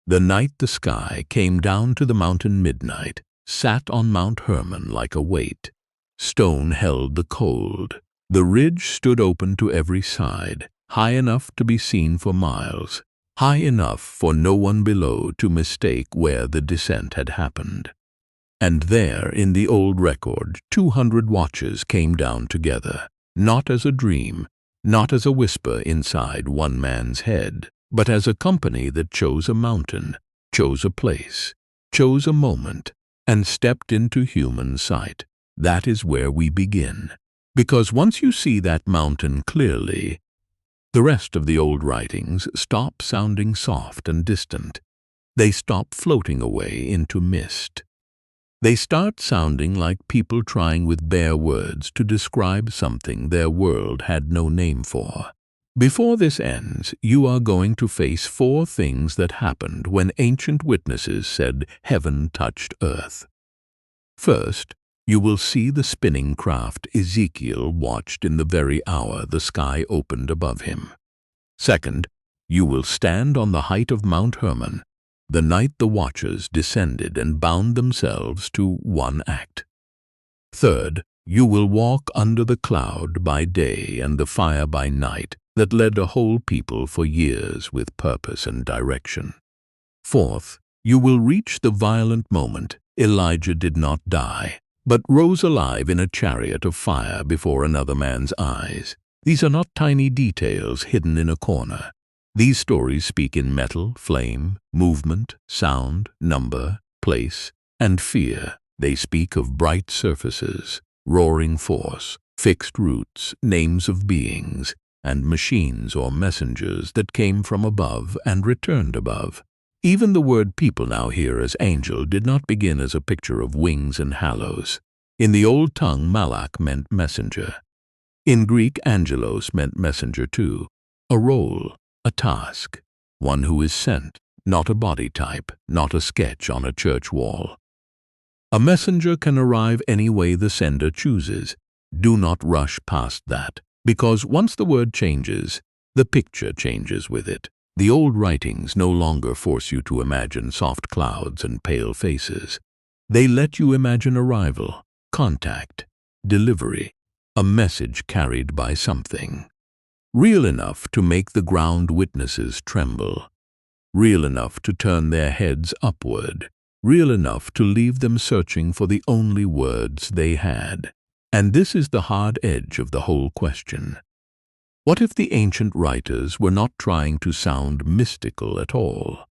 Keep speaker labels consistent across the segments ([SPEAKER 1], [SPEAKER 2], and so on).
[SPEAKER 1] The night the sky came down to the mountain midnight, sat on Mount Hermon like a weight. Stone held the cold. The ridge stood open to every side, high enough to be seen for miles, high enough for no one below to mistake where the descent had happened. And there, in the old record, 200 watches came down together, not as a dream, not as a whisper inside one man's head, but as a company that chose a mountain, chose a place, chose a moment, and stepped into human sight. That is where we begin. Because once you see that mountain clearly, the rest of the old writings stop sounding soft and distant. They stop floating away into mist. They start sounding like people trying with bare words to describe something their world had no name for. Before this ends, you are going to face 4 things that happened when ancient witnesses said heaven touched earth. First, you will see the spinning craft Ezekiel watched in the very hour the sky opened above him. Second, you will stand on the height of Mount Hermon, the night the watchers descended and bound themselves to one act. Third, you will walk under the cloud by day and the fire by night that led a whole people for years with purpose and direction. Fourth, you will reach the violent moment Elijah did not die, but rose alive in a chariot of fire before another man's eyes. These are not tiny details hidden in a corner. These stories speak in metal, flame, movement, sound, number, place, and fear. They speak of bright surfaces, roaring force, fixed roots, names of beings, and machines or messengers that came from above and returned above. Even the word people now hear as angel did not begin as a picture of wings and halos. In the old tongue, malak meant messenger. In Greek, angelos meant messenger too, a role, a task, one who is sent, not a body type, not a sketch on a church wall. A messenger can arrive any way the sender chooses. Do not rush past that, because once the word changes, the picture changes with it. The old writings no longer force you to imagine soft clouds and pale faces. They let you imagine arrival, contact, delivery, a message carried by something. Real enough to make the ground witnesses tremble. Real enough to turn their heads upward. Real enough to leave them searching for the only words they had. And this is the hard edge of the whole question. What if the ancient writers were not trying to sound mystical at all?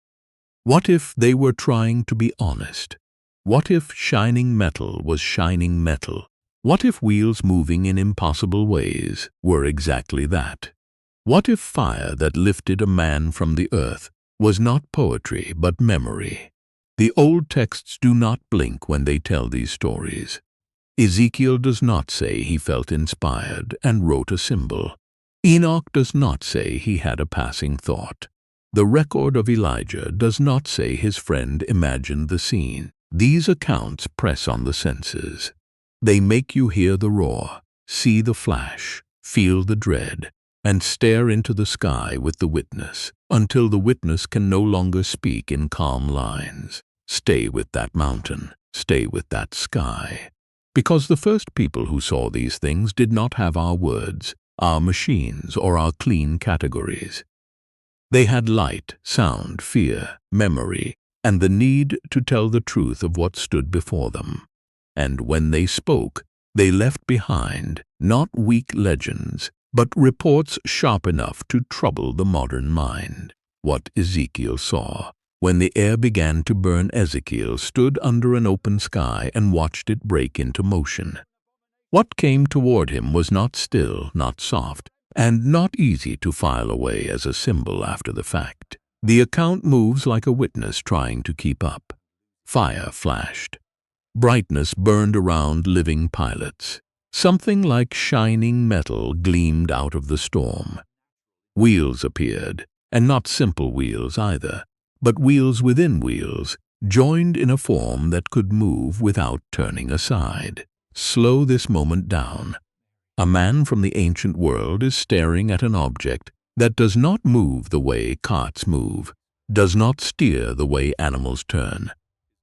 [SPEAKER 1] What if they were trying to be honest? What if shining metal was shining metal? What if wheels moving in impossible ways were exactly that? What if fire that lifted a man from the earth was not poetry but memory? The old texts do not blink when they tell these stories. Ezekiel does not say he felt inspired and wrote a symbol. Enoch does not say he had a passing thought. The record of Elijah does not say his friend imagined the scene. These accounts press on the senses. They make you hear the roar, see the flash, feel the dread, and stare into the sky with the witness, until the witness can no longer speak in calm lines. Stay with that mountain, stay with that sky. Because the first people who saw these things did not have our words, our machines, or our clean categories. They had light, sound, fear, memory, and the need to tell the truth of what stood before them. And when they spoke, they left behind not weak legends, but reports sharp enough to trouble the modern mind. What Ezekiel saw. When the air began to burn, Ezekiel stood under an open sky and watched it break into motion. What came toward him was not still, not soft, and not easy to file away as a symbol after the fact. The account moves like a witness trying to keep up. Fire flashed. Brightness burned around living pilots. Something like shining metal gleamed out of the storm. Wheels appeared, and not simple wheels either, but wheels within wheels, joined in a form that could move without turning aside. Slow this moment down. A man from the ancient world is staring at an object that does not move the way carts move. does not steer the way animals turn,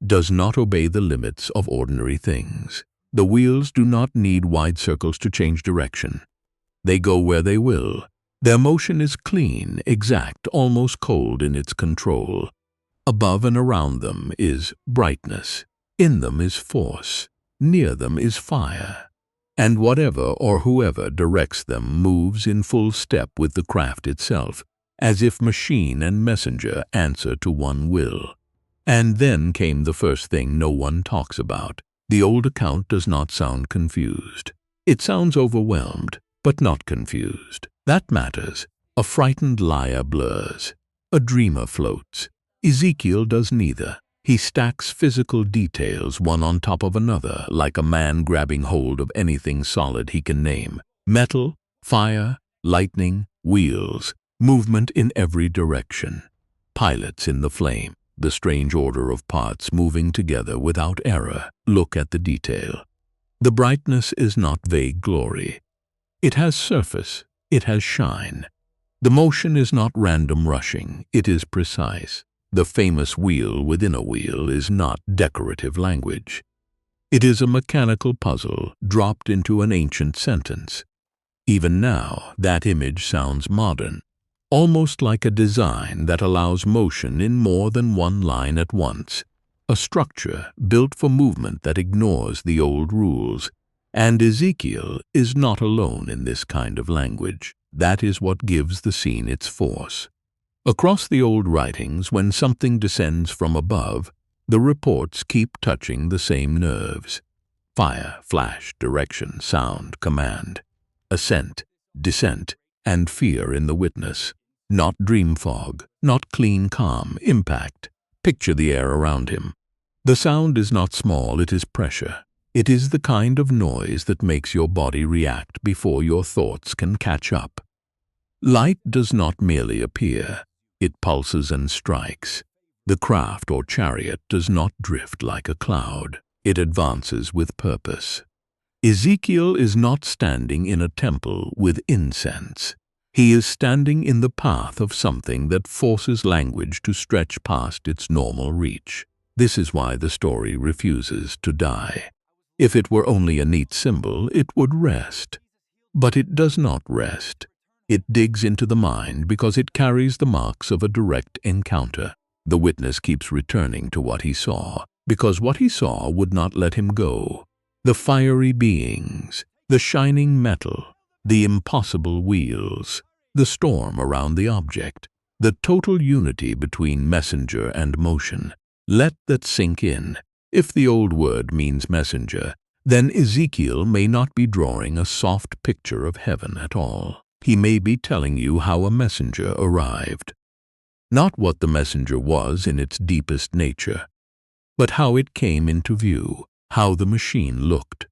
[SPEAKER 1] does not obey the limits of ordinary things. The wheels do not need wide circles to change direction. They go where they will. Their motion is clean, exact, almost cold in its control. Above and around them is brightness. In them is force. Near them is fire. And whatever or whoever directs them moves in full step with the craft itself, as if machine and messenger answer to one will. And then came the first thing no one talks about. The old account does not sound confused. It sounds overwhelmed, but not confused. That matters. A frightened liar blurs. A dreamer floats. Ezekiel does neither. He stacks physical details one on top of another, like a man grabbing hold of anything solid he can name. Metal, fire, lightning, wheels, movement in every direction. Pilots in the flame, the strange order of parts moving together without error. Look at the detail. The brightness is not vague glory. It has surface, it has shine. The motion is not random rushing, it is precise. The famous wheel within a wheel is not decorative language. It is a mechanical puzzle dropped into an ancient sentence. Even now, that image sounds modern, almost like a design that allows motion in more than one line at once, a structure built for movement that ignores the old rules. And Ezekiel is not alone in this kind of language. That is what gives the scene its force. Across the old writings, when something descends from above, the reports keep touching the same nerves. Fire, flash, direction, sound, command, ascent, descent, and fear in the witness. Not dream fog, not clean calm, impact. Picture the air around him. The sound is not small, it is pressure. It is the kind of noise that makes your body react before your thoughts can catch up. Light does not merely appear. It pulses and strikes. The craft or chariot does not drift like a cloud. It advances with purpose. Ezekiel is not standing in a temple with incense. He is standing in the path of something that forces language to stretch past its normal reach. This is why the story refuses to die. If it were only a neat symbol, it would rest. But it does not rest. It digs into the mind because it carries the marks of a direct encounter. The witness keeps returning to what he saw, because what he saw would not let him go. The fiery beings, the shining metal, the impossible wheels, the storm around the object, the total unity between messenger and motion. Let that sink in. If the old word means messenger, then Ezekiel may not be drawing a soft picture of heaven at all. He may be telling you how a messenger arrived. Not what the messenger was in its deepest nature, but how it came into view, how the machine looked,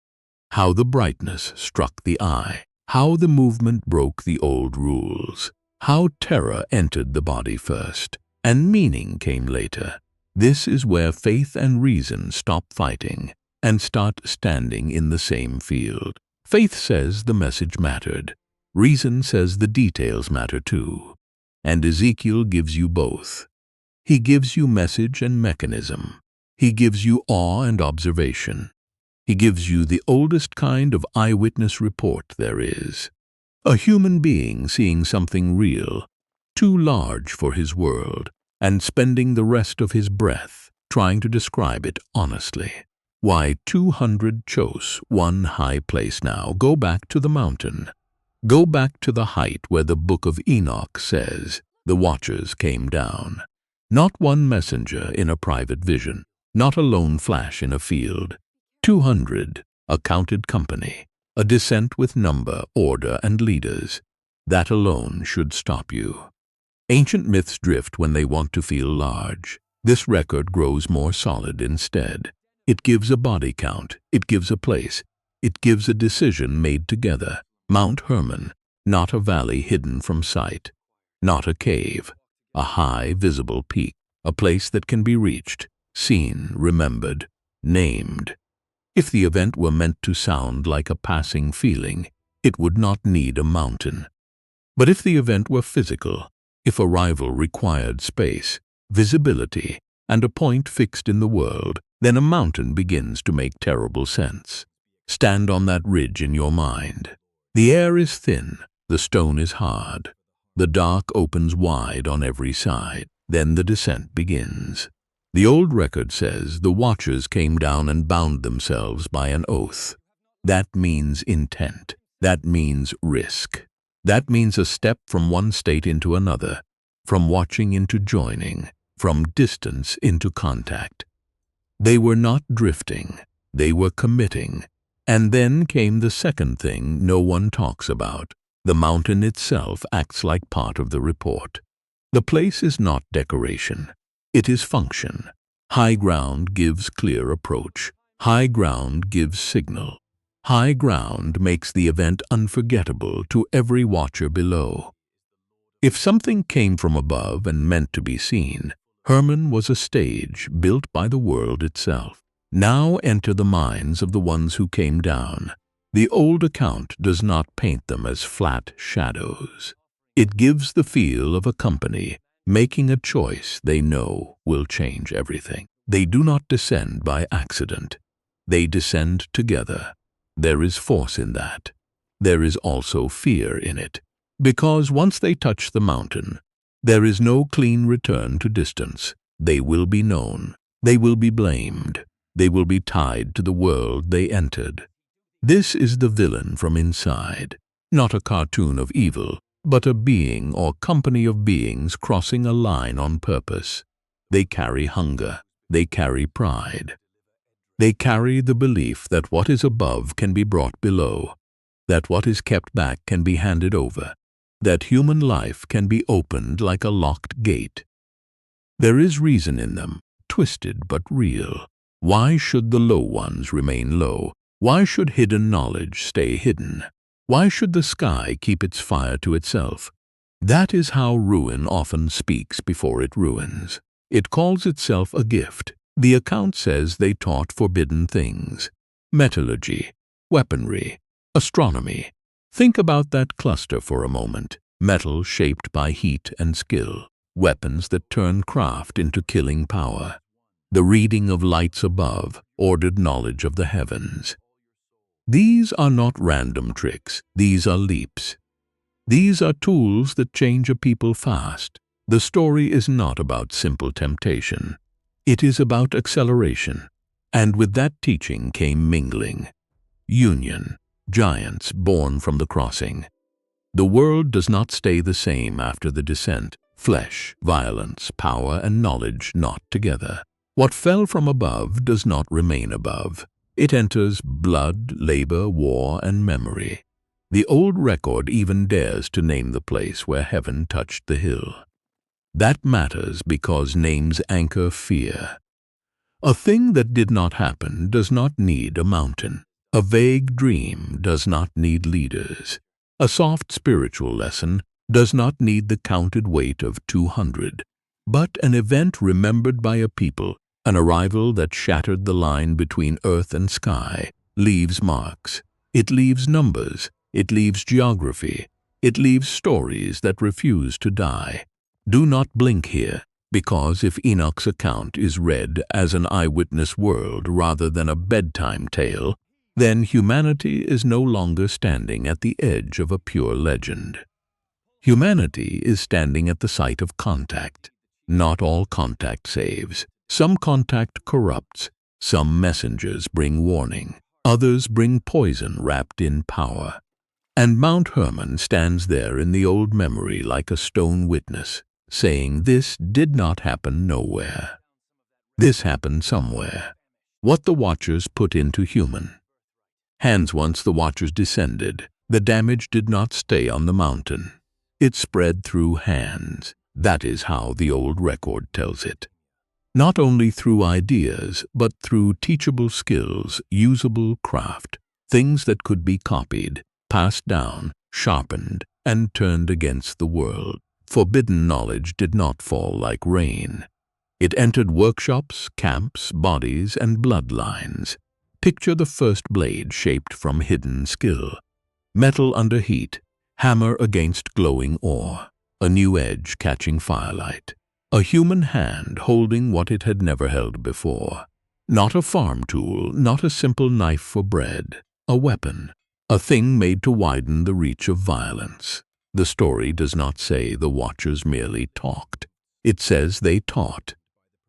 [SPEAKER 1] how the brightness struck the eye, how the movement broke the old rules, how terror entered the body first, and meaning came later. This is where faith and reason stop fighting and start standing in the same field. Faith says the message mattered. Reason says the details matter too. And Ezekiel gives you both. He gives you message and mechanism. He gives you awe and observation. He gives you the oldest kind of eyewitness report there is. A human being seeing something real, too large for his world, and spending the rest of his breath trying to describe it honestly. Why 200 chos, one high place now. Go back to the mountain. Go back to the height where the Book of Enoch says the watchers came down. Not one messenger in a private vision, not a lone flash in a field. 200, a counted company, a descent with number, order, and leaders. That alone should stop you. Ancient myths drift when they want to feel large. This record grows more solid instead. It gives a body count, it gives a place, it gives a decision made together. Mount Hermon, not a valley hidden from sight, not a cave, a high, visible peak, a place that can be reached, seen, remembered, named. If the event were meant to sound like a passing feeling, it would not need a mountain. But if the event were physical, if arrival required space, visibility, and a point fixed in the world, then a mountain begins to make terrible sense. Stand on that ridge in your mind. The air is thin, the stone is hard. The dark opens wide on every side. Then the descent begins. The old record says the watchers came down and bound themselves by an oath. That means intent. That means risk. That means a step from one state into another, from watching into joining, from distance into contact. They were not drifting, they were committing. And then came the second thing no one talks about. The mountain itself acts like part of the report. The place is not decoration, it is function. High ground gives clear approach. High ground gives signal. High ground makes the event unforgettable to every watcher below. If something came from above and meant to be seen, Hermon was a stage built by the world itself. Now enter the minds of the ones who came down. The old account does not paint them as flat shadows. It gives the feel of a company making a choice they know will change everything. They do not descend by accident. They descend together. There is force in that. There is also fear in it. Because once they touch the mountain, there is no clean return to distance. They will be known. They will be blamed. They will be tied to the world they entered. This is the villain from inside, not a cartoon of evil, but a being or company of beings crossing a line on purpose. They carry hunger. They carry pride. They carry the belief that what is above can be brought below, that what is kept back can be handed over, that human life can be opened like a locked gate. There is reason in them, twisted but real. Why should the low ones remain low? Why should hidden knowledge stay hidden? Why should the sky keep its fire to itself? That is how ruin often speaks before it ruins. It calls itself a gift. The account says they taught forbidden things. Metallurgy, weaponry, astronomy. Think about that cluster for a moment. Metal shaped by heat and skill. Weapons that turn craft into killing power. The reading of lights above, ordered knowledge of the heavens. These are not random tricks. These are leaps. These are tools that change a people fast. The story is not about simple temptation. It is about acceleration. And with that teaching came mingling. Union. Giants born from the crossing. The world does not stay the same after the descent. Flesh, violence, power, and knowledge not together. What fell from above does not remain above. It enters blood, labor, war, and memory. The old record even dares to name the place where heaven touched the hill. That matters because names anchor fear. A thing that did not happen does not need a mountain. A vague dream does not need leaders. A soft spiritual lesson does not need the counted weight of 200. But an event remembered by a people, an arrival that shattered the line between earth and sky, leaves marks. It leaves numbers. It leaves geography. It leaves stories that refuse to die. Do not blink here, because if Enoch's account is read as an eyewitness world rather than a bedtime tale, then humanity is no longer standing at the edge of a pure legend. Humanity is standing at the site of contact. Not all contact saves. Some contact corrupts. Some messengers bring warning. Others bring poison wrapped in power. And Mount Hermon stands there in the old memory like a stone witness, saying this did not happen nowhere. This happened somewhere. What the watchers put into human. Hands once the watchers descended. The damage did not stay on the mountain. It spread through hands. That is how the old record tells it. Not only through ideas, but through teachable skills, usable craft, things that could be copied, passed down, sharpened, and turned against the world. Forbidden knowledge did not fall like rain. It entered workshops, camps, bodies, and bloodlines. Picture the first blade shaped from hidden skill. Metal under heat, hammer against glowing ore, a new edge catching firelight. A human hand holding what it had never held before. Not a farm tool, not a simple knife for bread. A weapon. A thing made to widen the reach of violence. The story does not say the watchers merely talked. It says they taught.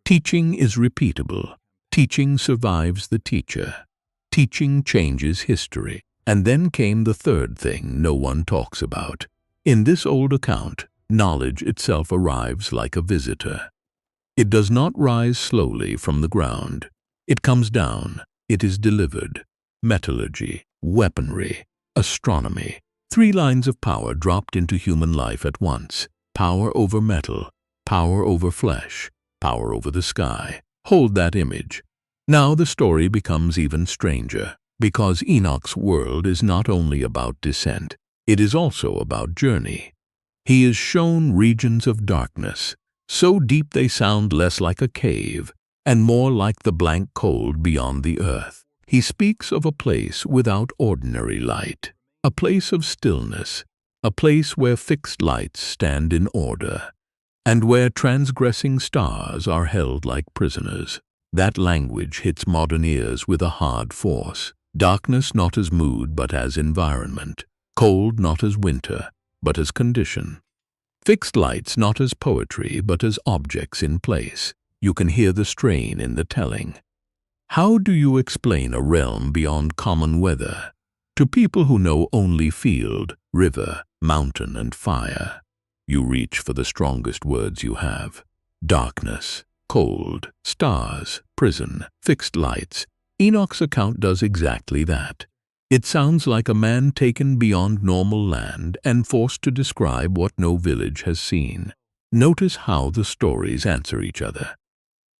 [SPEAKER 1] Teaching is repeatable. Teaching survives the teacher. Teaching changes history. And then came the third thing no one talks about. In this old account, knowledge itself arrives like a visitor. It does not rise slowly from the ground. It comes down. It is delivered. Metallurgy, weaponry, astronomy. 3 lines of power dropped into human life at once. Power over metal, power over flesh, power over the sky. Hold that image. Now the story becomes even stranger, because Enoch's world is not only about descent, it is also about journey. He is shown regions of darkness, so deep they sound less like a cave, and more like the blank cold beyond the earth. He speaks of a place without ordinary light, a place of stillness, a place where fixed lights stand in order, and where transgressing stars are held like prisoners. That language hits modern ears with a hard force. Darkness not as mood but as environment, cold not as winter but as condition. Fixed lights not as poetry but as objects in place. You can hear the strain in the telling. How do you explain a realm beyond common weather to people who know only field, river, mountain, and fire? You reach for the strongest words you have. Darkness, cold, stars, prison, fixed lights. Enoch's account does exactly that. It sounds like a man taken beyond normal land and forced to describe what no village has seen. Notice how the stories answer each other.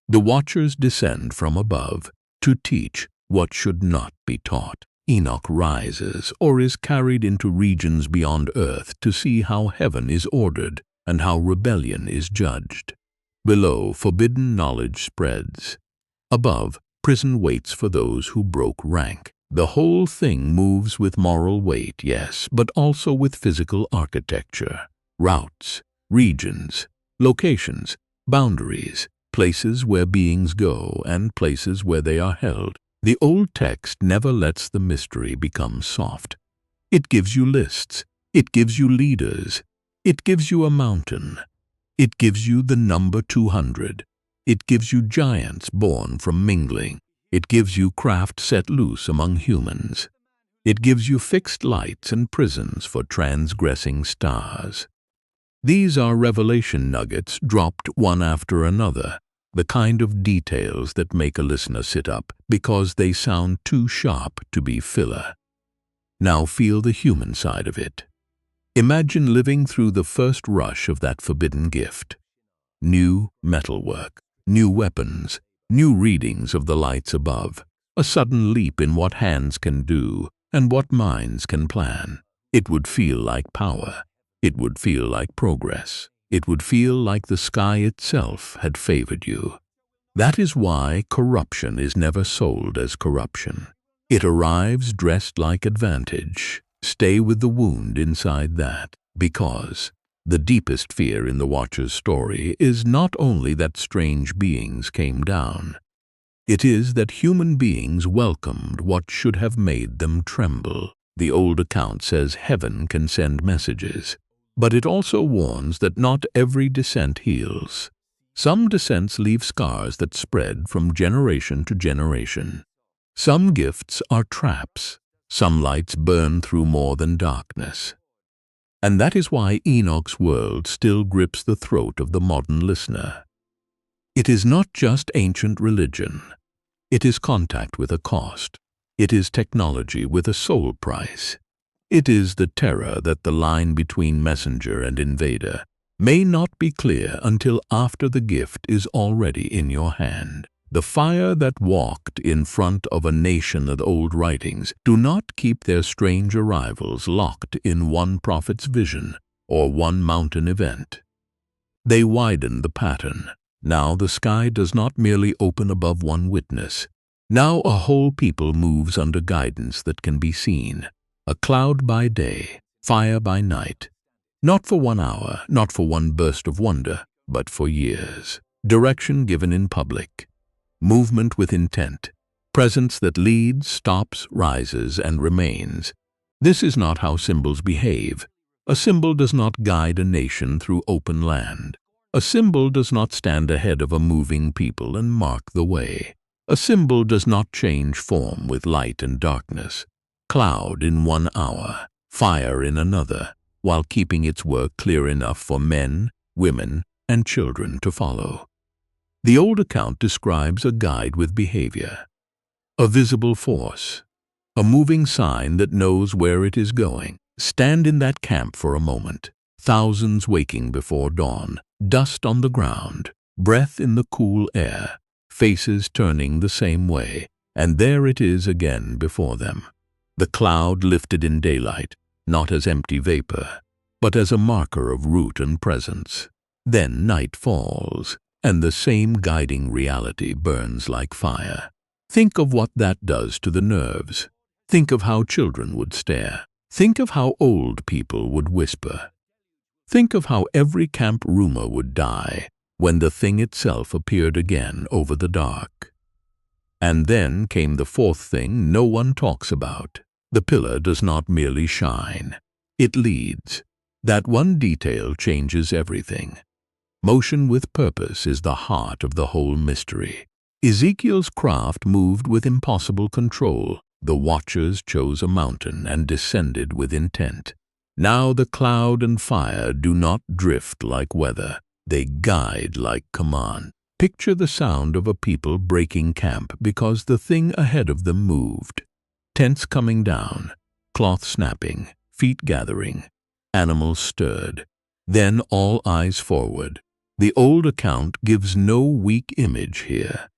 [SPEAKER 1] The watchers descend from above to teach what should not be taught. Enoch rises or is carried into regions beyond earth to see how heaven is ordered and how rebellion is judged. Below, forbidden knowledge spreads. Above, prison waits for those who broke rank. The whole thing moves with moral weight, yes, but also with physical architecture. Routes, regions, locations, boundaries, places where beings go and places where they are held. The old text never lets the mystery become soft. It gives you lists. It gives you leaders. It gives you a mountain. It gives you the number 200. It gives you giants born from mingling. It gives you craft set loose among humans. It gives you fixed lights and prisons for transgressing stars. These are revelation nuggets dropped one after another, the kind of details that make a listener sit up because they sound too sharp to be filler. Now feel the human side of it. Imagine living through the first rush of that forbidden gift. New metalwork, new weapons, new readings of the lights above, a sudden leap in what hands can do and what minds can plan. It would feel like power. It would feel like progress. It would feel like the sky itself had favored you. That is why corruption is never sold as corruption. It arrives dressed like advantage. Stay with the wound inside that, because the deepest fear in the Watcher's story is not only that strange beings came down. It is that human beings welcomed what should have made them tremble. The old account says heaven can send messages, but it also warns that not every descent heals. Some descents leave scars that spread from generation to generation. Some gifts are traps. Some lights burn through more than darkness. And that is why Enoch's world still grips the throat of the modern listener. It is not just ancient religion. It is contact with a cost. It is technology with a soul price. It is the terror that the line between messenger and invader may not be clear until after the gift is already in your hand. The fire that walked in front of a nation of old writings do not keep their strange arrivals locked in one prophet's vision or one mountain event. They widen the pattern. Now the sky does not merely open above one witness. Now a whole people moves under guidance that can be seen. A cloud by day, fire by night. Not for 1 hour, not for one burst of wonder, but for years. Direction given in public. Movement with intent. Presence that leads, stops, rises, and remains. This is not how symbols behave. A symbol does not guide a nation through open land. A symbol does not stand ahead of a moving people and mark the way. A symbol does not change form with light and darkness. Cloud in 1 hour, fire in another, while keeping its work clear enough for men, women, and children to follow. The old account describes a guide with behavior. A visible force. A moving sign that knows where it is going. Stand in that camp for a moment. Thousands waking before dawn. Dust on the ground. Breath in the cool air. Faces turning the same way. And there it is again before them. The cloud lifted in daylight, not as empty vapor, but as a marker of root and presence. Then night falls, and the same guiding reality burns like fire. Think of what that does to the nerves. Think of how children would stare. Think of how old people would whisper. Think of how every camp rumor would die when the thing itself appeared again over the dark. And then came the fourth thing no one talks about. The pillar does not merely shine. It leads. That one detail changes everything. Motion with purpose is the heart of the whole mystery. Ezekiel's craft moved with impossible control. The watchers chose a mountain and descended with intent. Now the cloud and fire do not drift like weather. They guide like command. Picture the sound of a people breaking camp because the thing ahead of them moved. Tents coming down, cloth snapping, feet gathering, animals stirred. Then all eyes forward. The old account gives no weak image here.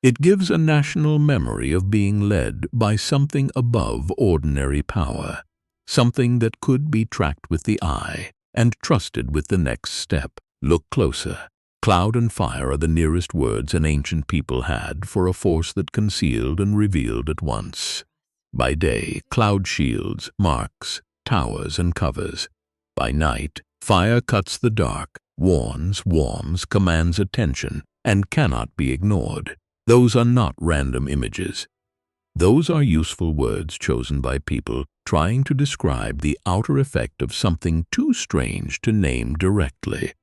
[SPEAKER 1] It gives a national memory of being led by something above ordinary power, something that could be tracked with the eye and trusted with the next step. Look closer. Cloud and fire are the nearest words an ancient people had for a force that concealed and revealed at once. By day, cloud shields, marks, towers, and covers. By night, fire cuts the dark, warns, commands attention, and cannot be ignored. Those are not random images. Those are useful words chosen by people trying to describe the outer effect of something too strange to name directly.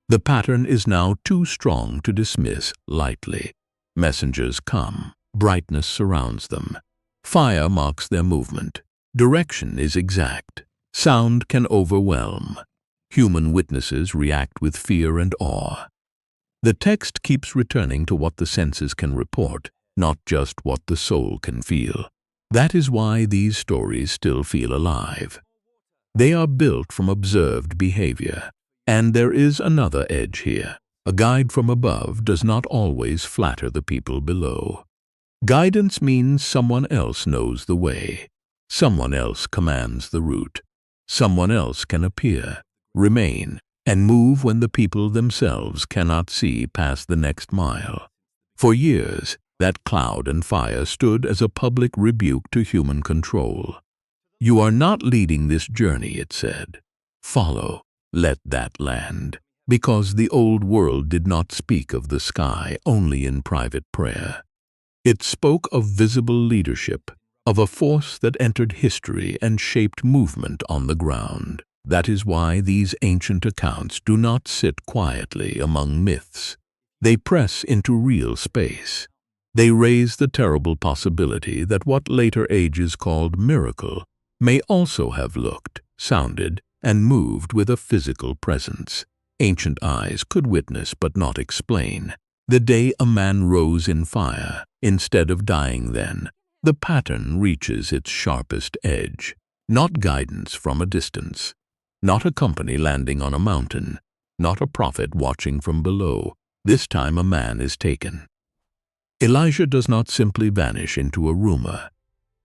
[SPEAKER 1] The pattern is now too strong to dismiss lightly. Messengers come. Brightness surrounds them. Fire marks their movement. Direction is exact. Sound can overwhelm. Human witnesses react with fear and awe. The text keeps returning to what the senses can report, not just what the soul can feel. That is why these stories still feel alive. They are built from observed behavior. And there is another edge here. A guide from above does not always flatter the people below. Guidance means someone else knows the way. Someone else commands the route. Someone else can appear, remain, and move when the people themselves cannot see past the next mile. For years, that cloud and fire stood as a public rebuke to human control. You are not leading this journey, it said. Follow. Let that land. Because the old world did not speak of the sky only in private prayer. It spoke of visible leadership, of a force that entered history and shaped movement on the ground. That is why these ancient accounts do not sit quietly among myths. They press into real space. They raise the terrible possibility that what later ages called miracle may also have looked, sounded, and moved with a physical presence. Ancient eyes could witness but not explain. The day a man rose in fire, instead of dying then, the pattern reaches its sharpest edge. Not guidance from a distance. Not a company landing on a mountain. Not a prophet watching from below. This time a man is taken. Elijah does not simply vanish into a rumor.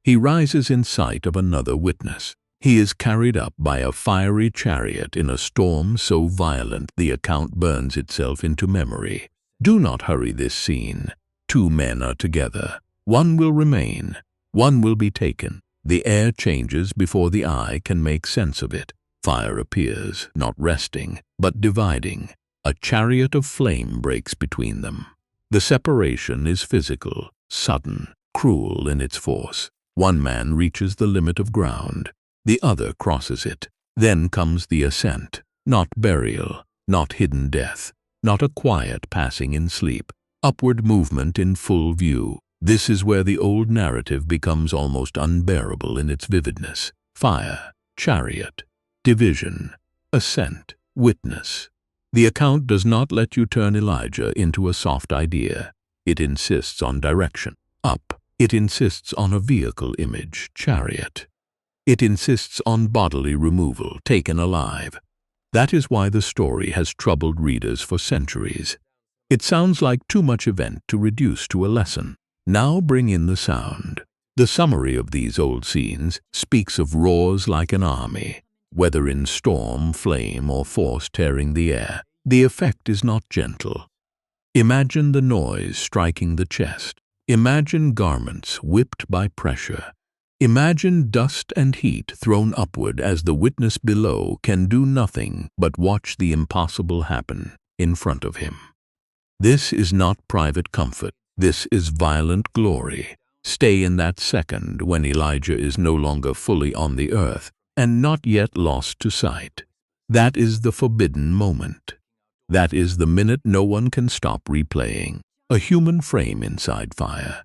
[SPEAKER 1] He rises in sight of another witness. He is carried up by a fiery chariot in a storm so violent the account burns itself into memory. Do not hurry this scene. 2 men are together. One will remain. One will be taken. The air changes before the eye can make sense of it. Fire appears, not resting, but dividing. A chariot of flame breaks between them. The separation is physical, sudden, cruel in its force. One man reaches the limit of ground. The other crosses it. Then comes the ascent. Not burial, not hidden death, not a quiet passing in sleep. Upward movement in full view. This is where the old narrative becomes almost unbearable in its vividness. Fire, chariot, division, ascent, witness. The account does not let you turn Elijah into a soft idea. It insists on direction. Up. It insists on a vehicle image, chariot. It insists on bodily removal, taken alive. That is why the story has troubled readers for centuries. It sounds like too much event to reduce to a lesson. Now bring in the sound. The summary of these old scenes speaks of roars like an army, whether in storm, flame, or force tearing the air. The effect is not gentle. Imagine the noise striking the chest. Imagine garments whipped by pressure. Imagine dust and heat thrown upward as the witness below can do nothing but watch the impossible happen in front of him. This is not private comfort. This is violent glory. Stay in that second when Elijah is no longer fully on the earth and not yet lost to sight. That is the forbidden moment. That is the minute no one can stop replaying. A human frame inside fire.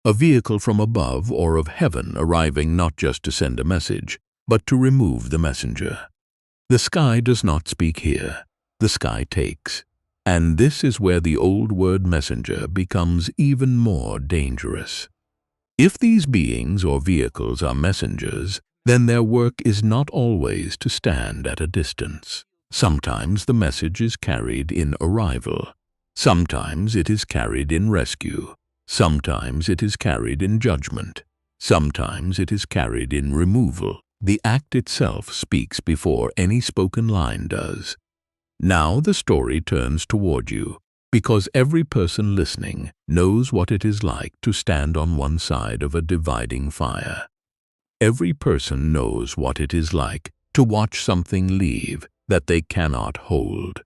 [SPEAKER 1] A vehicle from above or of heaven arriving not just to send a message, but to remove the messenger. The sky does not speak here. The sky takes. And this is where the old word messenger becomes even more dangerous. If these beings or vehicles are messengers, then their work is not always to stand at a distance. Sometimes the message is carried in arrival. Sometimes it is carried in rescue. Sometimes it is carried in judgment. Sometimes it is carried in removal. The act itself speaks before any spoken line does. Now the story turns toward you, because every person listening knows what it is like to stand on one side of a dividing fire. Every person knows what it is like to watch something leave that they cannot hold.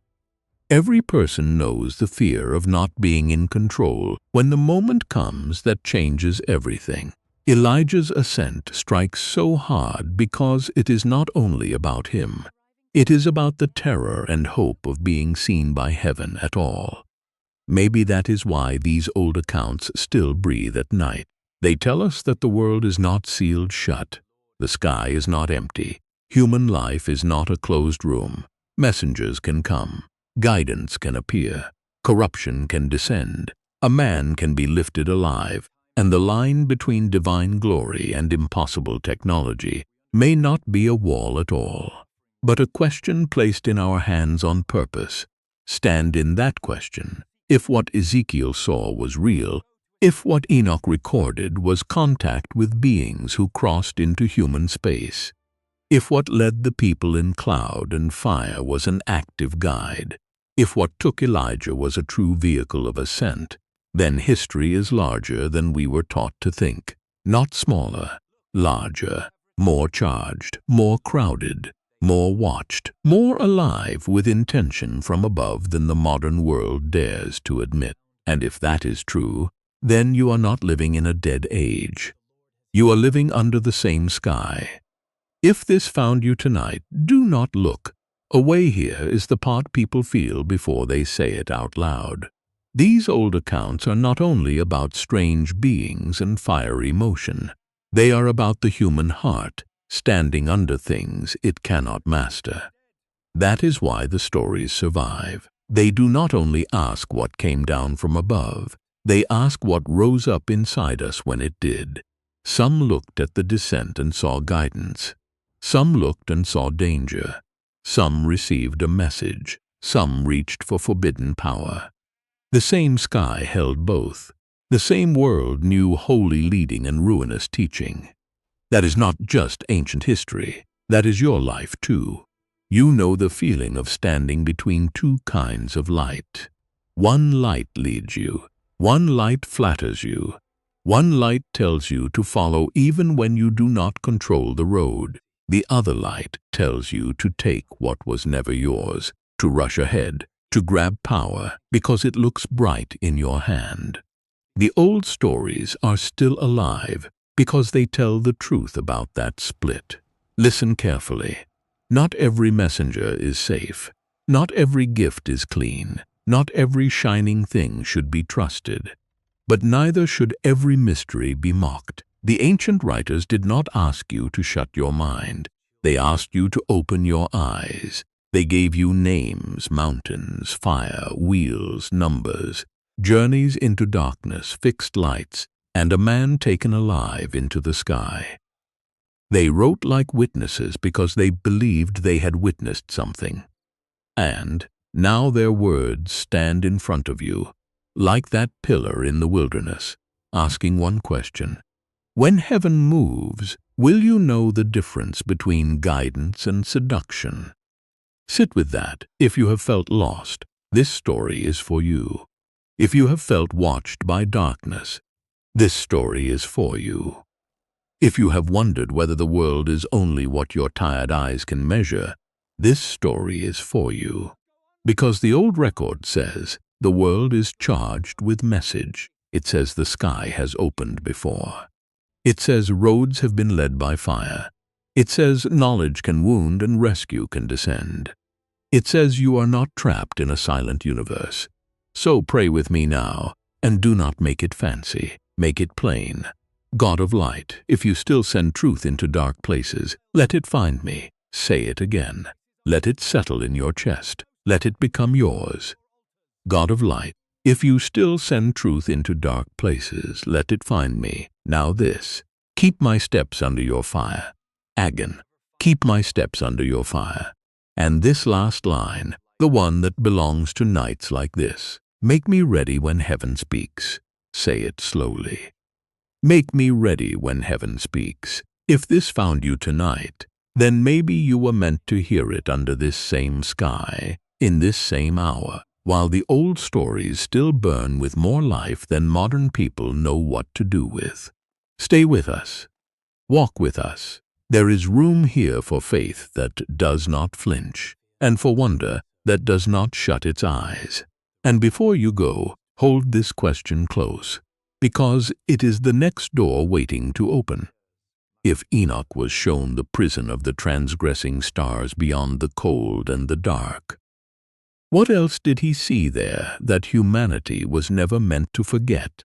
[SPEAKER 1] Every person knows the fear of not being in control when the moment comes that changes everything. Elijah's ascent strikes so hard because it is not only about him. It is about the terror and hope of being seen by heaven at all. Maybe that is why these old accounts still breathe at night. They tell us that the world is not sealed shut. The sky is not empty. Human life is not a closed room. Messengers can come. Guidance can appear. Corruption can descend. A man can be lifted alive. And the line between divine glory and impossible technology may not be a wall at all, but a question placed in our hands on purpose. Stand in that question. If what Ezekiel saw was real, if what Enoch recorded was contact with beings who crossed into human space, if what led the people in cloud and fire was an active guide, if what took Elijah was a true vehicle of ascent, then history is larger than we were taught to think. Not smaller, larger, more charged, more crowded, more watched, more alive with intention from above than the modern world dares to admit. And if that is true, then you are not living in a dead age. You are living under the same sky. If this found you tonight, do not look. Away here is the part people feel before they say it out loud. These old accounts are not only about strange beings and fiery motion. They are about the human heart, standing under things it cannot master. That is why the stories survive. They do not only ask what came down from above, they ask what rose up inside us when it did. Some looked at the descent and saw guidance. Some looked and saw danger. Some received a message. Some reached for forbidden power. The same sky held both. The same world knew holy leading and ruinous teaching. That is not just ancient history. That is your life too. You know the feeling of standing between two kinds of light. One light leads you. One light flatters you. One light tells you to follow even when you do not control the road. The other light tells you to take what was never yours, to rush ahead, to grab power because it looks bright in your hand. The old stories are still alive because they tell the truth about that split. Listen carefully. Not every messenger is safe. Not every gift is clean. Not every shining thing should be trusted. But neither should every mystery be mocked. The ancient writers did not ask you to shut your mind. They asked you to open your eyes. They gave you names, mountains, fire, wheels, numbers, journeys into darkness, fixed lights, and a man taken alive into the sky. They wrote like witnesses because they believed they had witnessed something. And now their words stand in front of you, like that pillar in the wilderness, asking one question. When heaven moves, will you know the difference between guidance and seduction? Sit with that. If you have felt lost, this story is for you. If you have felt watched by darkness, this story is for you. If you have wondered whether the world is only what your tired eyes can measure, this story is for you. Because the old record says the world is charged with message. It says the sky has opened before. It says roads have been led by fire. It says knowledge can wound and rescue can descend. It says you are not trapped in a silent universe. So pray with me now, and do not make it fancy. Make it plain. God of light, if you still send truth into dark places, let it find me. Say it again. Let it settle in your chest. Let it become yours. God of light, if you still send truth into dark places, let it find me. Now this. Keep my steps under your fire. Agon, keep my steps under your fire. And this last line, the one that belongs to nights like this. Make me ready when heaven speaks. Say it slowly. Make me ready when heaven speaks. If this found you tonight, then maybe you were meant to hear it under this same sky, in this same hour, while the old stories still burn with more life than modern people know what to do with. Stay with us. Walk with us. There is room here for faith that does not flinch, and for wonder that does not shut its eyes. And before you go, hold this question close, because it is the next door waiting to open. If Enoch was shown the prison of the transgressing stars beyond the cold and the dark, what else did he see there that humanity was never meant to forget?